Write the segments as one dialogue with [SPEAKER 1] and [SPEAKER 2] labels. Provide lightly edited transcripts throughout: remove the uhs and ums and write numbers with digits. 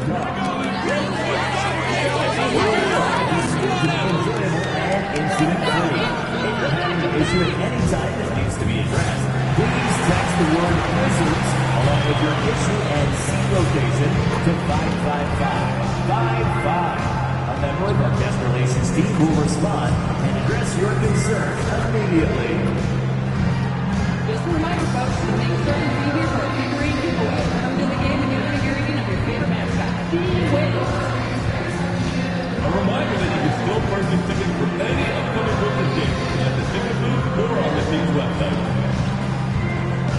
[SPEAKER 1] Issue at any time that needs to be addressed. Please text the word Wizards along with your issue and seat location to 55555. A member of our guest relations team will respond and address your concern immediately.
[SPEAKER 2] Just a reminder, folks, to make sure you be here for a figurine giveaway. Come to the game and get a figurine of your favorite mascot.
[SPEAKER 3] A reminder that you can still purchase tickets for any upcoming Wizards games at the ticket booth or on the team's website.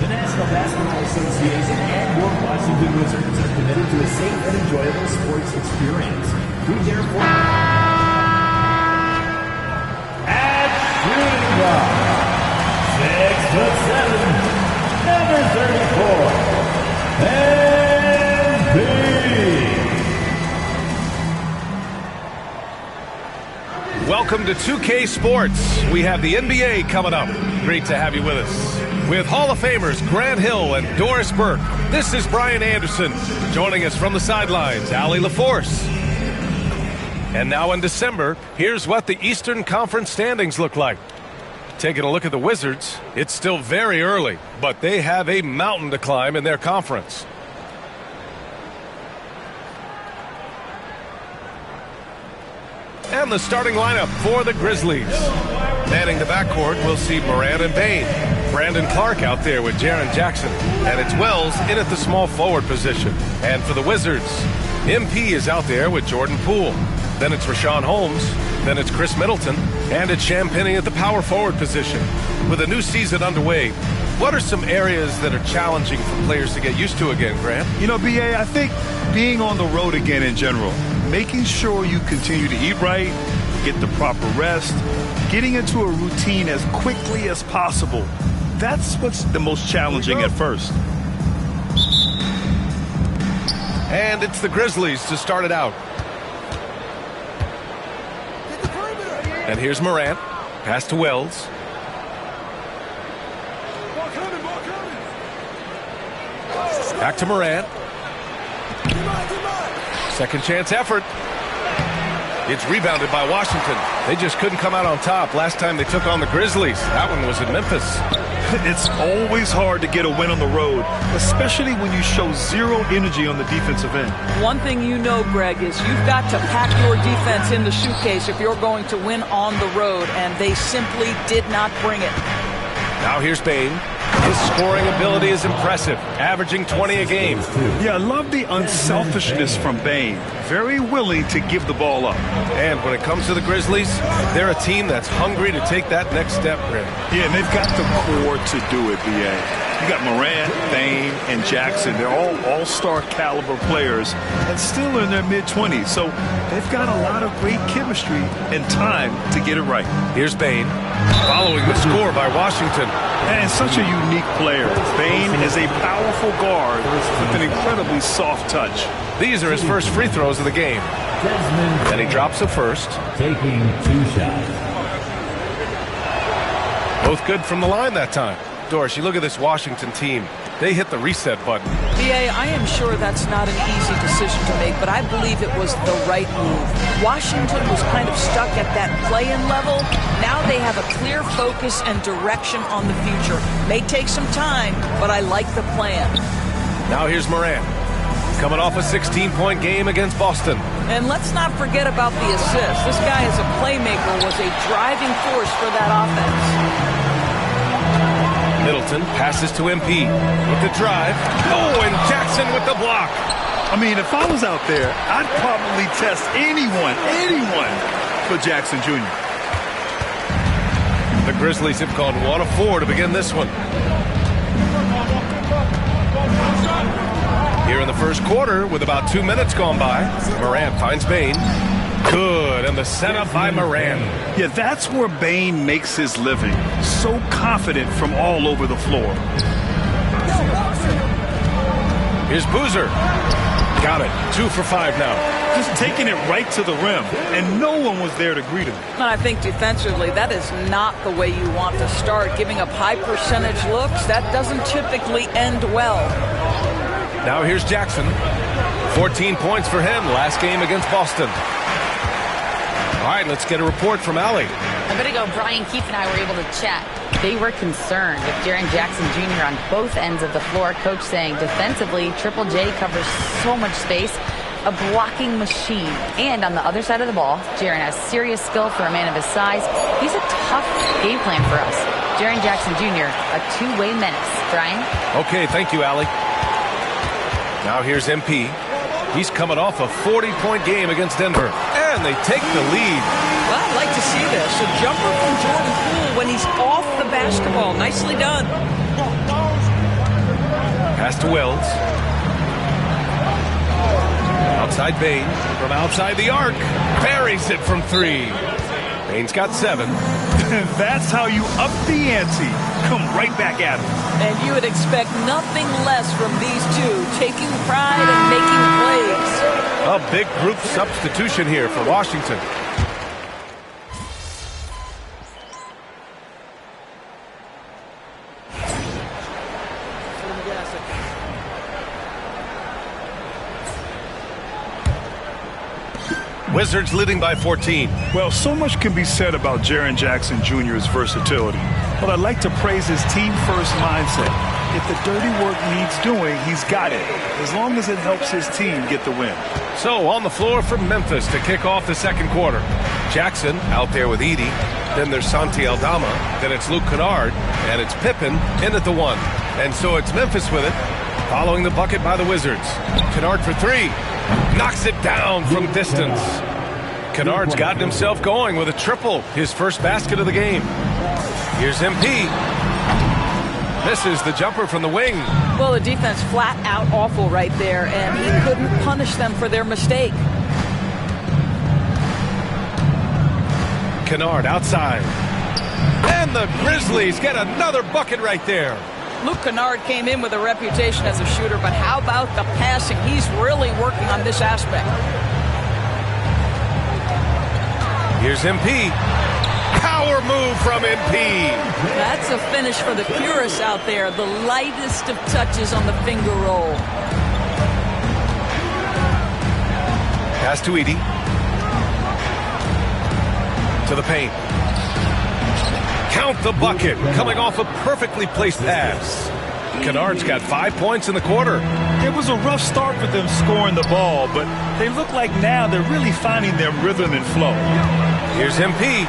[SPEAKER 1] The National Basketball Association and your Washington Wizards are committed to a safe and enjoyable sports experience. We therefore at shooting guard, 6'7", number 34, MP.
[SPEAKER 4] Welcome to 2K Sports. We have the NBA coming up. Great to have you with us. With Hall of Famers Grant Hill and Doris Burke, this is Brian Anderson. Joining us from the sidelines, Allie LaForce. And now in December, here's what the Eastern Conference standings look like. Taking a look at the Wizards, it's still very early, but they have a mountain to climb in their conference. And the starting lineup for the Grizzlies. Manning the backcourt, we'll see Morant and Bane. Brandon Clark out there with Jaren Jackson. And it's Wells in at the small forward position. And for the Wizards, MP is out there with Jordan Poole. Then it's Rashawn Holmes. Then it's Chris Middleton. And it's Champagnie at the power forward position. With a new season underway, what are some areas that are challenging for players to get used to again, Grant?
[SPEAKER 5] You know, B.A., I think being on the road again in general, making sure you continue to eat right, get the proper rest, getting into a routine as quickly as possible. That's what's the most challenging at first.
[SPEAKER 4] And it's the Grizzlies to start it out. And here's Morant. Pass to Wells. Back to Morant. Second chance effort. It's rebounded by Washington. They just couldn't come out on top last time they took on the Grizzlies. That one was in Memphis.
[SPEAKER 5] It's always hard to get a win on the road, especially when you show zero energy on the defensive end.
[SPEAKER 6] One thing you know, Greg, is you've got to pack your defense in the suitcase if you're going to win on the road, and they simply did not bring it.
[SPEAKER 4] Now here's Bane. His scoring ability is impressive, averaging 20 a game.
[SPEAKER 5] Yeah, I love the unselfishness from Bane. Very willing to give the ball up.
[SPEAKER 4] And when it comes to the Grizzlies, they're a team that's hungry to take that next step, Grant.
[SPEAKER 5] Yeah, and they've got the core to do it, B.A. You got Morant, Bane, and Jackson. They're all all-star caliber players and still in their mid-20s. So they've got a lot of great chemistry and time to get it right.
[SPEAKER 4] Here's Bane, following the score by Washington.
[SPEAKER 5] And such a unique player. Bane is a powerful guard with an incredibly soft touch.
[SPEAKER 4] These are his first free throws of the game. And he drops the first.
[SPEAKER 1] Taking 2 shots.
[SPEAKER 4] Both good from the line that time. Doris, you look at this Washington team. They hit the reset button.
[SPEAKER 6] B.A., I am sure that's not an easy decision to make, but I believe it was the right move. Washington was kind of stuck at that play-in level. Now they have a clear focus and direction on the future. May take some time, but I like the plan.
[SPEAKER 4] Now here's Morant, coming off a 16-point game against Boston.
[SPEAKER 6] And let's not forget about the assist. This guy as a playmaker was a driving force for that offense.
[SPEAKER 4] Middleton passes to MP with the drive. Oh, and Jackson with the block.
[SPEAKER 5] I mean, if I was out there, I'd probably test anyone for Jackson Jr.
[SPEAKER 4] The Grizzlies have gone 1 of 4 to begin this one. Here in the first quarter, with about 2 minutes gone by, Morant finds Bane. Good, and the setup by Morant.
[SPEAKER 5] Yeah, that's where Bane makes his living. So confident from all over the floor.
[SPEAKER 4] Here's Boozer. Got it. 2 for 5 now.
[SPEAKER 5] Just taking it right to the rim, and no one was there to greet him.
[SPEAKER 6] I think defensively, that is not the way you want to start. Giving up high percentage looks, that doesn't typically end well.
[SPEAKER 4] Now here's Jackson. 14 points for him last game against Boston. All right, let's get a report from Allie.
[SPEAKER 7] A bit ago, Brian Keefe and I were able to chat. They were concerned with Jaren Jackson Jr. on both ends of the floor. Coach saying defensively, Triple J covers so much space, a blocking machine. And on the other side of the ball, Jaren has serious skill for a man of his size. He's a tough game plan for us. Jaren Jackson Jr., a two-way menace. Brian?
[SPEAKER 4] Okay, thank you, Allie. Now here's MP. He's coming off a 40-point game against Denver. And they take the lead.
[SPEAKER 6] Well, I'd like to see this. A jumper from Jordan Poole when he's off the basketball. Nicely done.
[SPEAKER 4] Pass to Wells. Outside Bane. From outside the arc. Buries it from 3. Bane's got 7.
[SPEAKER 5] That's how you up the ante. Come right back at him.
[SPEAKER 6] And you would expect nothing less from these two, taking pride and making plays.
[SPEAKER 4] A big group substitution here for Washington. Wizards leading by 14.
[SPEAKER 5] Well, so much can be said about Jaren Jackson Jr.'s versatility, but I'd like to praise his team-first mindset. If the dirty work needs doing, he's got it, as long as it helps his team get the win.
[SPEAKER 4] So on the floor for Memphis to kick off the second quarter. Jackson out there with Edey. Then there's Santi Aldama. Then it's Luke Kennard. And it's Pippen in at the 1. And so it's Memphis with it, following the bucket by the Wizards. Kennard for 3. Knocks it down from distance. Kennard's gotten himself going with a triple, his first basket of the game. Here's MP. Misses the jumper from the wing.
[SPEAKER 6] Well, the defense flat out awful right there, and he couldn't punish them for their mistake.
[SPEAKER 4] Kennard outside. And the Grizzlies get another bucket right there.
[SPEAKER 6] Luke Kennard came in with a reputation as a shooter, but how about the passing? He's really working on this aspect.
[SPEAKER 4] Here's MP. Power move from MP.
[SPEAKER 6] That's a finish for the purists out there. The lightest of touches on the finger roll.
[SPEAKER 4] Pass to Edey. To the paint. Count the bucket, coming off a perfectly placed pass. Kennard's got 5 points in the quarter.
[SPEAKER 5] It was a rough start for them scoring the ball, but they look like now they're really finding their rhythm and flow.
[SPEAKER 4] Here's MP.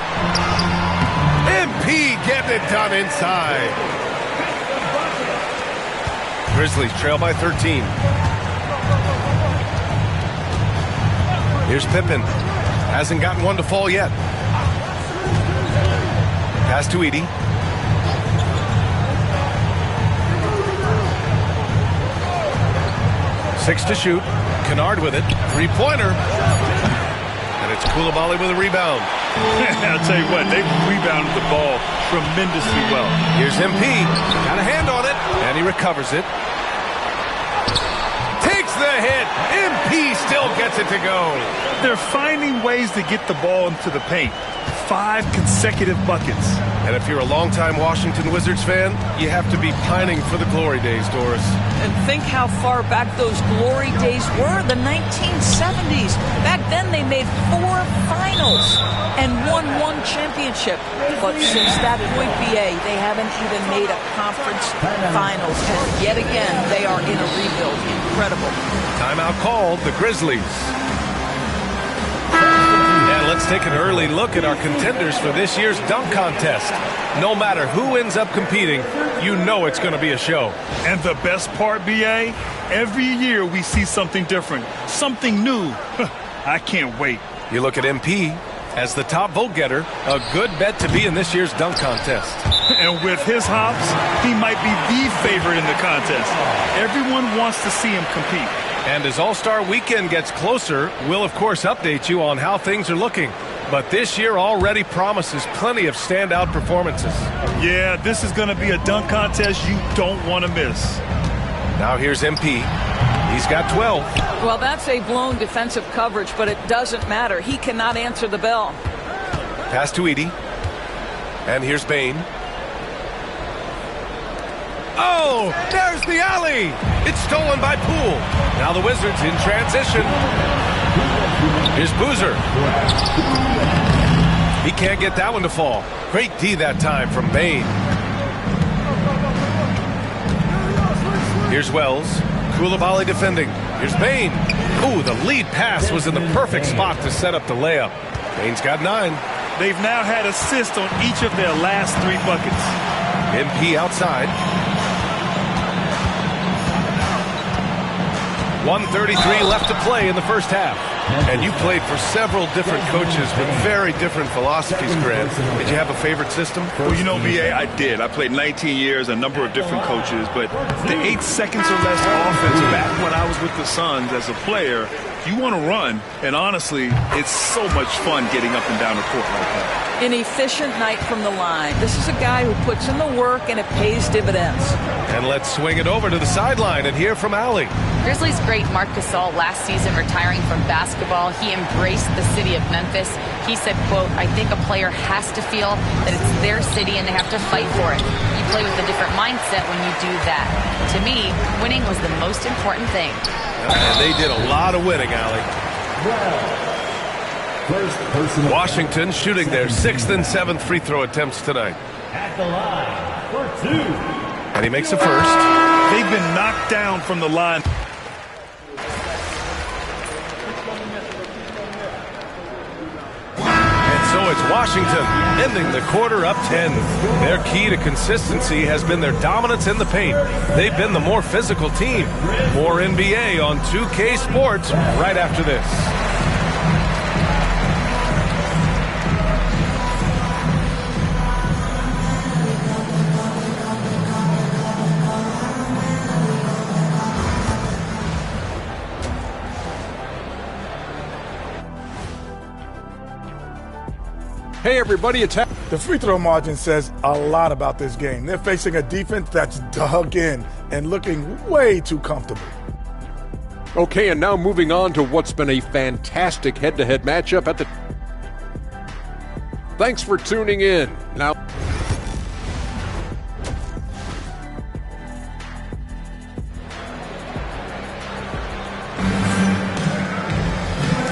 [SPEAKER 4] MP getting it done inside. Grizzlies trail by 13. Here's Pippen. Hasn't gotten one to fall yet. Pass to Edey. Six to shoot. Kennard with it. Three-pointer. And it's Coulibaly with a rebound.
[SPEAKER 5] I'll tell you what, they rebounded the ball tremendously well.
[SPEAKER 4] Here's MP. Got a hand on it. And he recovers it. Takes the hit. MP still gets it to go.
[SPEAKER 5] They're finding ways to get the ball into the paint. 5 consecutive buckets.
[SPEAKER 4] And if you're a longtime Washington Wizards fan, you have to be pining for the glory days, Doris.
[SPEAKER 6] And think how far back those glory days were, the 1970s. Back then they made 4 finals and won 1 championship. But since that point, BA, they haven't even made a conference finals. And yet again, they are in a rebuild. Incredible.
[SPEAKER 4] Timeout called, the Grizzlies. Let's take an early look at our contenders for this year's dunk contest. No matter who ends up competing, you know it's going to be a show.
[SPEAKER 5] And the best part, BA, every year we see something different, something new. I can't wait.
[SPEAKER 4] You look at MP as the top vote getter, a good bet to be in this year's dunk contest.
[SPEAKER 5] And with his hops, he might be the favorite in the contest. Everyone wants to see him compete.
[SPEAKER 4] And as All-Star Weekend gets closer, we'll, of course, update you on how things are looking. But this year already promises plenty of standout performances.
[SPEAKER 5] Yeah, this is going to be a dunk contest you don't want to miss.
[SPEAKER 4] Now here's MP. He's got 12.
[SPEAKER 6] Well, that's a blown defensive coverage, but it doesn't matter. He cannot answer the bell.
[SPEAKER 4] Pass to Edey. And here's Bane. Oh, there's the alley. It's stolen by Poole. Now the Wizards in transition. Here's Boozer. He can't get that one to fall. Great D that time from Bane. Here's Wells. Koulibaly defending. Here's Bane. Ooh, the lead pass was in the perfect spot to set up the layup. Bane's got 9.
[SPEAKER 5] They've now had assists on each of their last 3 buckets.
[SPEAKER 4] MP outside. 1:33 left to play in the first half. And you played for several different coaches with very different philosophies, Grant. Did you have a favorite system?
[SPEAKER 5] Well, you know, BA, I did. I played 19 years, a number of different coaches, but the 8 seconds or less offense back when I was with the Suns as a player, you want to run, and honestly, it's so much fun getting up and down the court like that.
[SPEAKER 6] An efficient night from the line. This is a guy who puts in the work, and it pays dividends.
[SPEAKER 4] And let's swing it over to the sideline and hear from Allie.
[SPEAKER 7] Grizzlies great Marc Gasol last season retiring from basketball. He embraced the city of Memphis. He said, quote, I think a player has to feel that it's their city and they have to fight for it. You play with a different mindset when you do that. To me, winning was the most important thing.
[SPEAKER 4] And they did a lot of winning, Allie. Washington shooting their 6th and 7th free throw attempts tonight.
[SPEAKER 1] At the line for 2.
[SPEAKER 4] And he makes a first.
[SPEAKER 5] They've been knocked down from the line.
[SPEAKER 4] And so it's Washington ending the quarter up 10. Their key to consistency has been their dominance in the paint. They've been the more physical team. More NBA on 2K Sports right after this.
[SPEAKER 8] Hey everybody, it's
[SPEAKER 9] the free throw margin says a lot about this game. They're facing a defense that's dug in and looking way too comfortable.
[SPEAKER 8] Okay, and now moving on to what's been a fantastic head-to-head matchup at the... Thanks for tuning in. Now...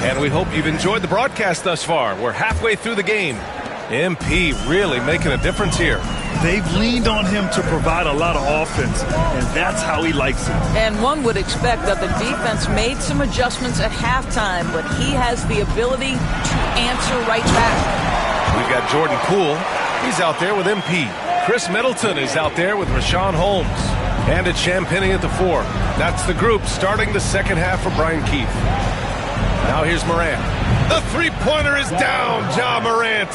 [SPEAKER 4] And we hope you've enjoyed the broadcast thus far. We're halfway through the game. MP really making a difference here.
[SPEAKER 5] They've leaned on him to provide a lot of offense, and that's how he likes it.
[SPEAKER 6] And one would expect that the defense made some adjustments at halftime, but he has the ability to answer right back.
[SPEAKER 4] We've got Jordan Poole. He's out there with MP. Chris Middleton is out there with Rashawn Holmes. And it's Champagnie at the 4. That's the group starting the second half for Brian Keefe. Now here's Morant. The three-pointer is down, Ja Morant.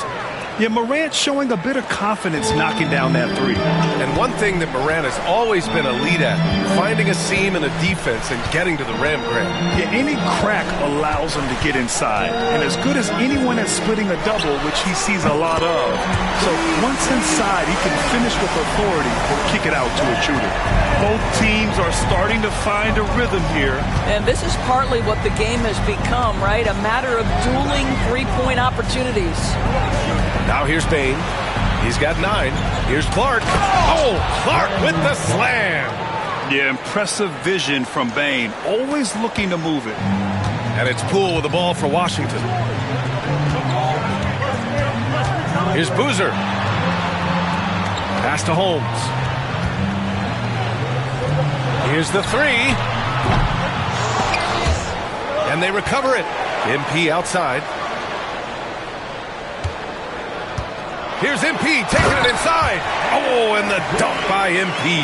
[SPEAKER 5] Yeah, Morant showing a bit of confidence knocking down that 3.
[SPEAKER 4] And one thing that Morant has always been elite at, finding a seam in a defense and getting to the rim, Grant.
[SPEAKER 5] Yeah, any crack allows him to get inside. And as good as anyone at splitting a double, which he sees a lot of. So once inside, he can finish with authority or kick it out to a shooter. Both teams are starting to find a rhythm here.
[SPEAKER 6] And this is partly what the game has become, right? A matter of dueling three-point opportunities.
[SPEAKER 4] Now here's Bane. He's got 9. Here's Clark. Oh, Clark with the slam.
[SPEAKER 5] Yeah, impressive vision from Bane. Always looking to move it.
[SPEAKER 4] And it's Poole with the ball for Washington. Here's Boozer. Pass to Holmes. Here's the 3. And they recover it. MP outside. Here's MP taking it inside. Oh, and the dunk by MP.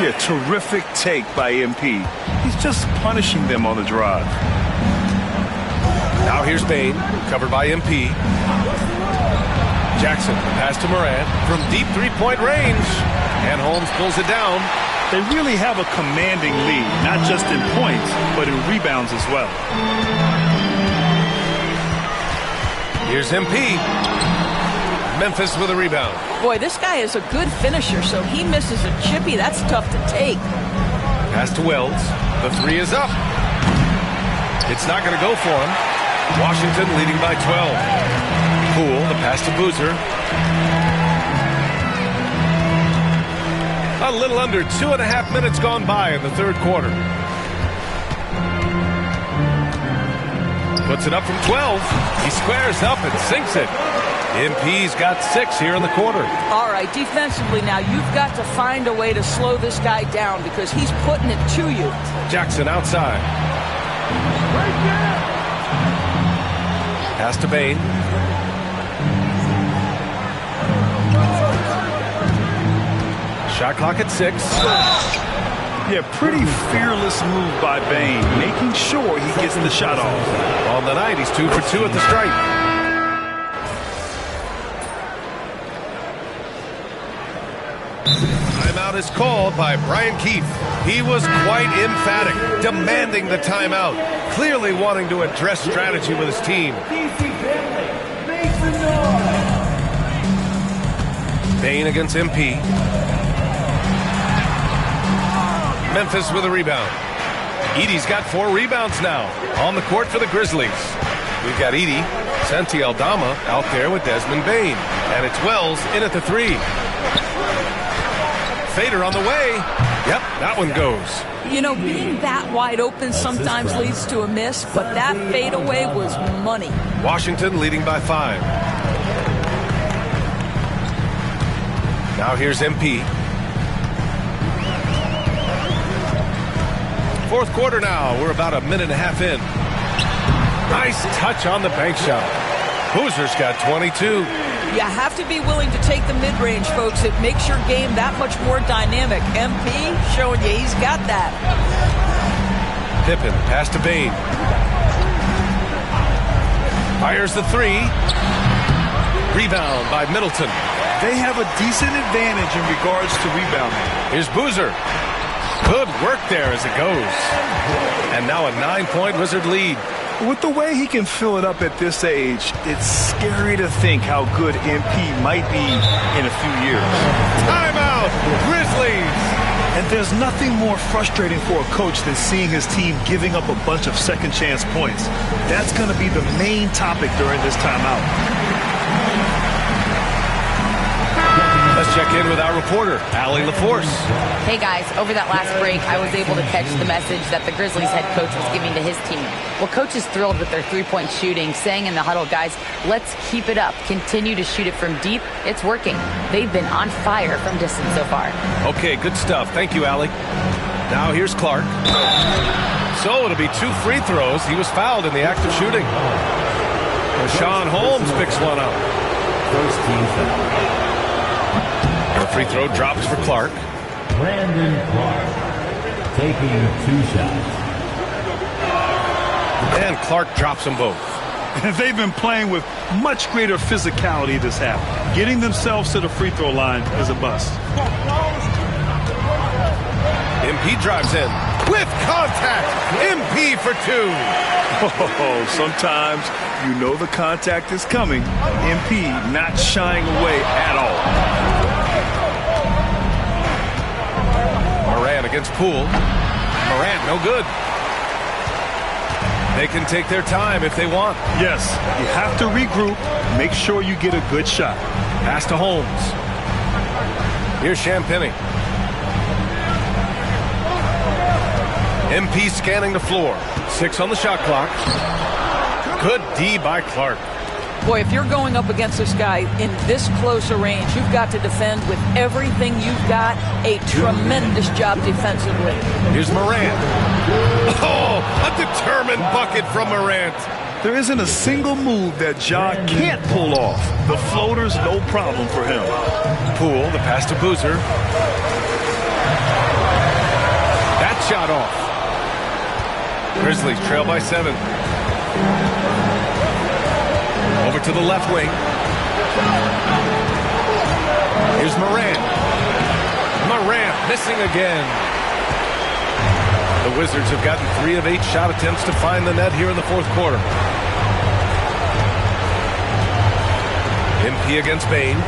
[SPEAKER 5] Yeah, terrific take by MP. He's just punishing them on the drive.
[SPEAKER 4] Now here's Bane, covered by MP. Jackson, pass to Morant from deep three-point range. And Holmes pulls it down.
[SPEAKER 5] They really have a commanding lead, not just in points, but in rebounds as well.
[SPEAKER 4] Here's MP. Memphis with a rebound.
[SPEAKER 6] Boy, this guy is a good finisher, so he misses a chippy. That's tough to take.
[SPEAKER 4] Pass to Wells. The 3 is up. It's not going to go for him. Washington leading by 12. Poole, the pass to Boozer. A little under 2.5 minutes gone by in the third quarter. Puts it up from 12. He squares up and sinks it. MP's got 6 here in the quarter.
[SPEAKER 6] All right, defensively now, you've got to find a way to slow this guy down because he's putting it to you.
[SPEAKER 4] Jackson outside. Pass to Bane. Shot clock at 6.
[SPEAKER 5] Yeah, pretty fearless move by Bane, making sure he gets the shot off.
[SPEAKER 4] On the night, he's 2 for 2 at the stripe. Timeout is called by Brian Keefe. He was quite emphatic, demanding the timeout, clearly wanting to address strategy with his team. Bane against MP. Memphis with a rebound. Edey's got 4 rebounds now on the court for the Grizzlies. We've got Edey, Santi Aldama out there with Desmond Bane. And it's Wells in at the 3. Fader on the way. Yep, that one goes.
[SPEAKER 6] You know, being that wide open sometimes leads to a miss, but that fadeaway was money.
[SPEAKER 4] Washington leading by 5. Now here's MP. Fourth quarter now. We're about a minute and a half in. Nice touch on the bank shot. Boozer's got 22.
[SPEAKER 6] You have to be willing to take the mid-range, folks. It makes your game that much more dynamic. MP showing you he's got that.
[SPEAKER 4] Pippen, pass to Bane. Fires the 3. Rebound by Middleton.
[SPEAKER 5] They have a decent advantage in regards to rebounding.
[SPEAKER 4] Here's Boozer. Good work there as it goes. And now a 9-point Wizard lead.
[SPEAKER 5] With the way he can fill it up at this age, it's scary to think how good MP might be in a few years.
[SPEAKER 4] Timeout, Grizzlies!
[SPEAKER 5] And there's nothing more frustrating for a coach than seeing his team giving up a bunch of second chance points. That's going to be the main topic during this timeout.
[SPEAKER 4] Let's check in with our reporter, Allie LaForce.
[SPEAKER 7] Hey guys, over that last break, I was able to catch the message that the Grizzlies head coach was giving to his team. Well, coach is thrilled with their three-point shooting, saying in the huddle, guys, let's keep it up. Continue to shoot it from deep. It's working. They've been on fire from distance so far.
[SPEAKER 4] Okay, good stuff. Thank you, Allie. Now here's Clark. So it'll be 2 free throws. He was fouled in the act of shooting. Rashawn Holmes picks one up.
[SPEAKER 1] First team foul.
[SPEAKER 4] The free throw drops for Clark.
[SPEAKER 1] Brandon Clark taking 2 shots.
[SPEAKER 4] And Clark drops them both.
[SPEAKER 5] They've been playing with much greater physicality this half. Getting themselves to the free throw line is a bust.
[SPEAKER 4] MP drives in with contact. MP for 2.
[SPEAKER 5] Oh, sometimes you know the contact is coming. MP not shying away at all.
[SPEAKER 4] Morant against Poole. Morant, no good. They can take their time if they want.
[SPEAKER 5] Yes, you have to regroup. Make sure you get a good shot.
[SPEAKER 4] Pass to Holmes. Here's Champagnie. MP scanning the floor. 6 on the shot clock. Good D by Clark.
[SPEAKER 6] Boy, if you're going up against this guy in this close a range, you've got to defend with everything you've got. A tremendous job defensively.
[SPEAKER 4] Here's Morant. Oh, a determined bucket from Morant.
[SPEAKER 5] There isn't a single move that Ja can't pull off. The floater's no problem for him.
[SPEAKER 4] Poole, the pass to Boozer. That shot off. Grizzlies trail by 7. Over to the left wing. Here's Morant. Morant missing again. The Wizards have gotten 3 of 8 shot attempts to find the net here in the fourth quarter. MP against Bane.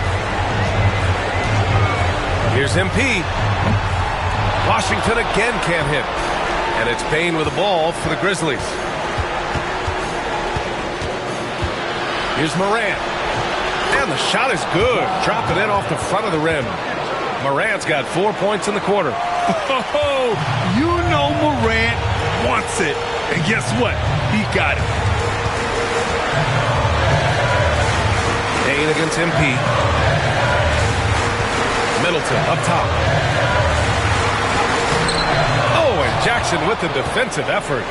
[SPEAKER 4] Here's MP. Washington again can't hit. And it's Bane with the ball for the Grizzlies. Here's Morant. And the shot is good. Drop it in off the front of the rim. Morant's got 4 points in the quarter.
[SPEAKER 5] Oh, you know Morant wants it. And guess what? He got it.
[SPEAKER 4] Payne against MP. Middleton up top. Oh, and Jackson with the defensive effort.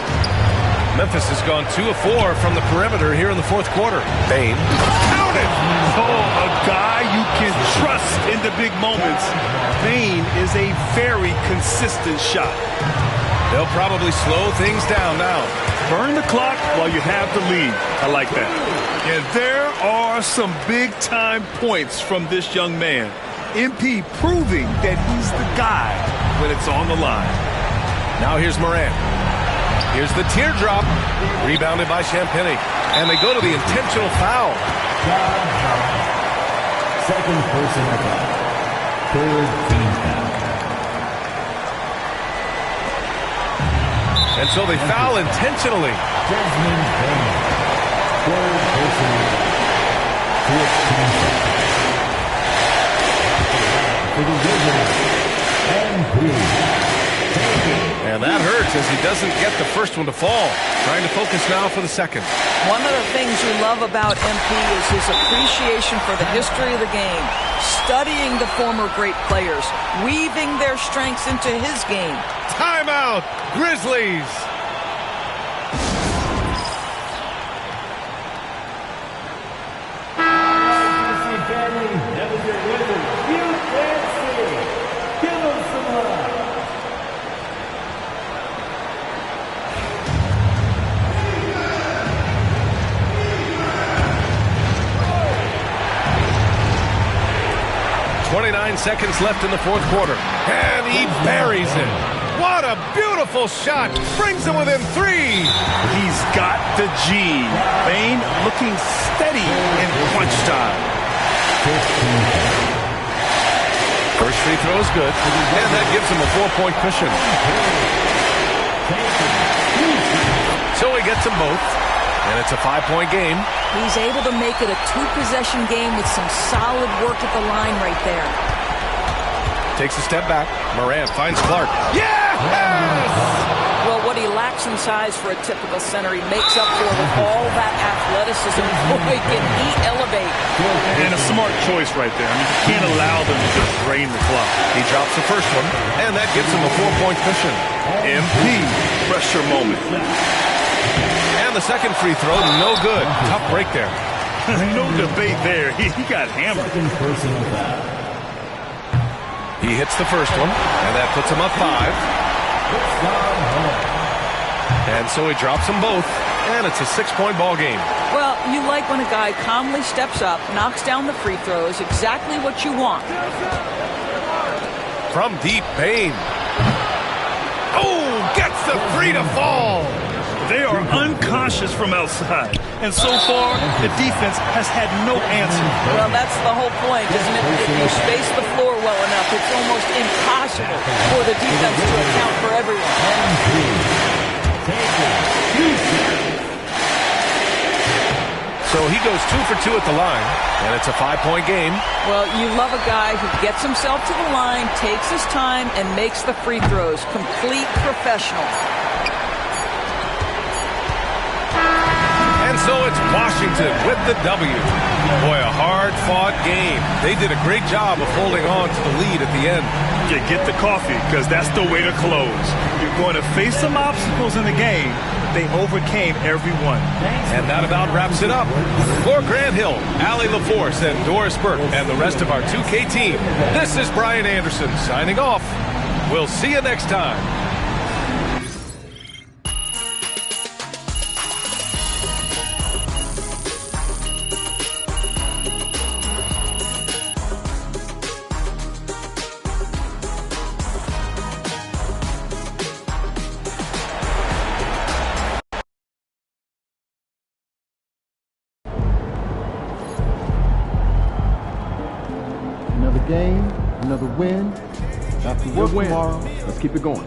[SPEAKER 4] Memphis has gone 2 of 4 from the perimeter here in the fourth quarter. Payne.
[SPEAKER 5] Counted. Oh, a guy you can trust in the big moments. Payne is a very consistent shot.
[SPEAKER 4] They'll probably slow things down now.
[SPEAKER 5] Burn the clock while you have the lead. I like that. And there are some big-time points from this young man. MP proving that he's the guy when it's on the line.
[SPEAKER 4] Now here's Morant. Here's the teardrop. Rebounded by Champagnie. And they go to the intentional foul.
[SPEAKER 1] Second personal foul. Third team foul.
[SPEAKER 4] And so they foul intentionally.
[SPEAKER 1] Desmond Bain. Third personal foul. Fourth team foul. For the Wizards. And
[SPEAKER 4] And that hurts as he doesn't get the first one to fall. Trying to focus now for the second.
[SPEAKER 6] One of the things you love about MP is his appreciation for the history of the game, studying the former great players, weaving their strengths into his game.
[SPEAKER 4] Timeout, Grizzlies.
[SPEAKER 1] family, that was your winner. You can see. Give them some love.
[SPEAKER 4] Seconds left in the fourth quarter. And he buries it. What a beautiful shot. Brings him within 3.
[SPEAKER 5] He's got the G. Bain looking steady in crunch time.
[SPEAKER 4] First free throw is good. And that gives him a 4-point cushion. So he gets them both. And it's a 5-point game.
[SPEAKER 6] He's able to make it a 2-possession game with some solid work at the line right there.
[SPEAKER 4] Takes a step back. Morant finds Clark. Yes!
[SPEAKER 6] Well, what he lacks in size for a typical center, he makes up for with all that athleticism. Boy, can he elevate.
[SPEAKER 5] And a smart choice right there. I mean, you can't allow them to just drain the clock.
[SPEAKER 4] He drops the first one, and that gives him a 4-point cushion.
[SPEAKER 5] MP, pressure moment.
[SPEAKER 4] And the second free throw, no good. Tough break there.
[SPEAKER 5] No debate there. He got hammered.
[SPEAKER 1] Second personal foul.
[SPEAKER 4] He hits the first one, and that puts him up 5. And so he drops them both, and it's a 6-point ball game.
[SPEAKER 6] Well, you like when a guy calmly steps up, knocks down the free throws, exactly what you want.
[SPEAKER 4] From deep, Bain. Oh, gets the 3 to fall.
[SPEAKER 5] They are unconscious from outside. And so far, the defense has had no answer.
[SPEAKER 6] Well, that's the whole point, isn't it? If you space the floor well enough, it's almost impossible for the defense to account for everyone.
[SPEAKER 4] So he goes 2 for 2 at the line, and it's a 5-point game.
[SPEAKER 6] Well, you love a guy who gets himself to the line, takes his time, and makes the free throws. Complete professional.
[SPEAKER 4] And so it's Washington with the W. Boy, a hard-fought game. They did a great job of holding on to the lead at the end.
[SPEAKER 5] Yeah, get the coffee, because that's the way to close. You're going to face some obstacles in the game. They overcame every one.
[SPEAKER 4] And that about wraps it up. For Grant Hill, Allie LaForce, and Doris Burke, and the rest of our 2K team, this is Brian Anderson signing off. We'll see you next time.
[SPEAKER 10] Another game, another win. After work tomorrow, let's keep it going.